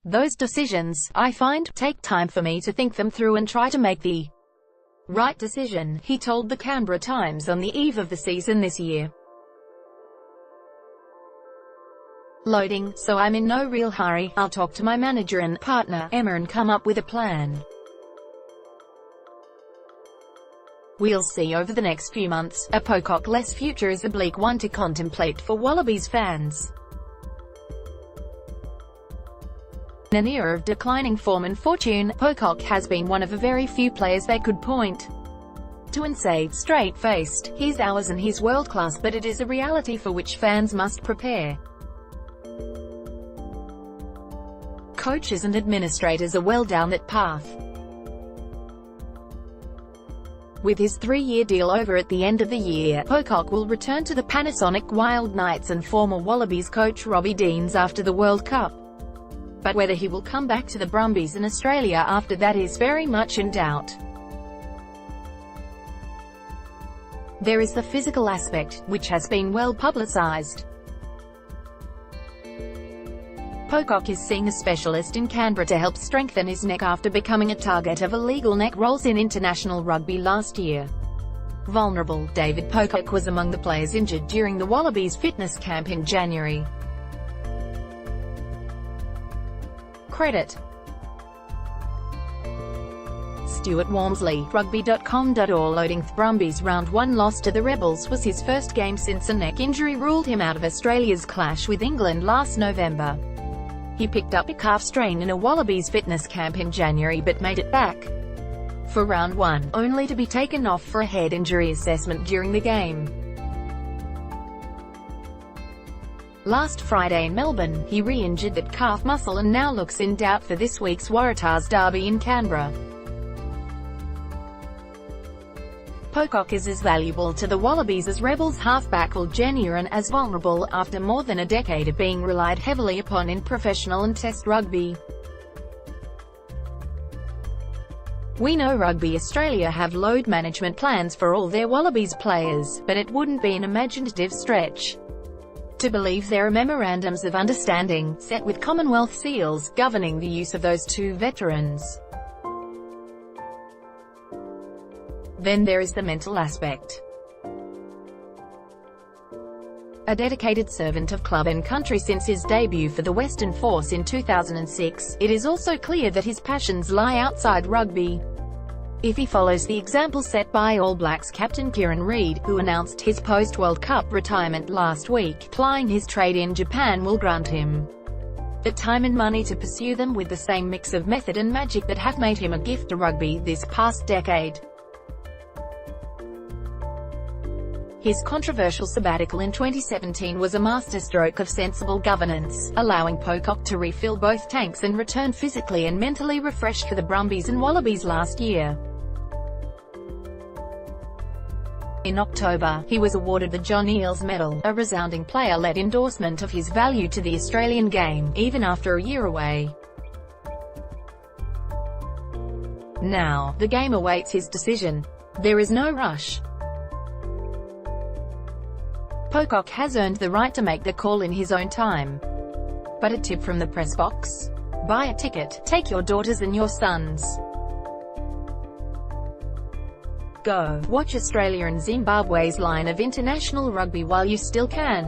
Those decisions, I find, take time for me to think them through and try to make the right decision, he told the Canberra Times on the eve of the season this year. Loading, so I'm in no real hurry. I'll talk to my manager and partner, Emma, and come up with a plan. We'll see over the next few months. A Pocock-less future is a bleak one to contemplate for Wallabies fans. In an era of declining form and fortune, Pocock has been one of a very few players they could point to and say, straight-faced, he's ours and he's world-class, but it is a reality for which fans must prepare. Coaches and administrators are well down that path. With his 3-year deal over at the end of the year, Pocock will return to the Panasonic Wild Knights and former Wallabies coach Robbie Deans after the World Cup. But whether he will come back to the Brumbies in Australia after that is very much in doubt. There is the physical aspect, which has been well publicised. Pocock is seeing a specialist in Canberra to help strengthen his neck after becoming a target of illegal neck rolls in international rugby last year. Vulnerable, David Pocock was among the players injured during the Wallabies fitness camp in January. Credit: Stuart Walmsley, Rugby.com.au. Loading. Brumbies round 1 loss to the Rebels was his first game since a neck injury ruled him out of Australia's clash with England last November. He picked up a calf strain in a Wallabies fitness camp in January but made it back for round 1, only to be taken off for a head injury assessment during the game. Last Friday in Melbourne, he re-injured that calf muscle and now looks in doubt for this week's Waratahs derby in Canberra. Pocock is as valuable to the Wallabies as Rebels halfback Will Junior and as vulnerable, after more than a decade of being relied heavily upon in professional and Test rugby. We know Rugby Australia have load management plans for all their Wallabies players, but it wouldn't be an imaginative stretch to believe there are memorandums of understanding, set with Commonwealth seals, governing the use of those two veterans. Then there is the mental aspect. A dedicated servant of club and country since his debut for the Western Force in 2006, it is also clear that his passions lie outside rugby. If he follows the example set by All Blacks captain Kieran Reid, who announced his post-World Cup retirement last week, plying his trade in Japan will grant him the time and money to pursue them with the same mix of method and magic that have made him a gift to rugby this past decade. His controversial sabbatical in 2017 was a masterstroke of sensible governance, allowing Pocock to refill both tanks and return physically and mentally refreshed for the Brumbies and Wallabies last year. In October, he was awarded the John Eales Medal, a resounding player-led endorsement of his value to the Australian game, even after a year away. Now, the game awaits his decision. There is no rush. Pocock has earned the right to make the call in his own time. But a tip from the press box: buy a ticket, take your daughters and your sons. Go watch Australia and Zimbabwe's line of international rugby while you still can.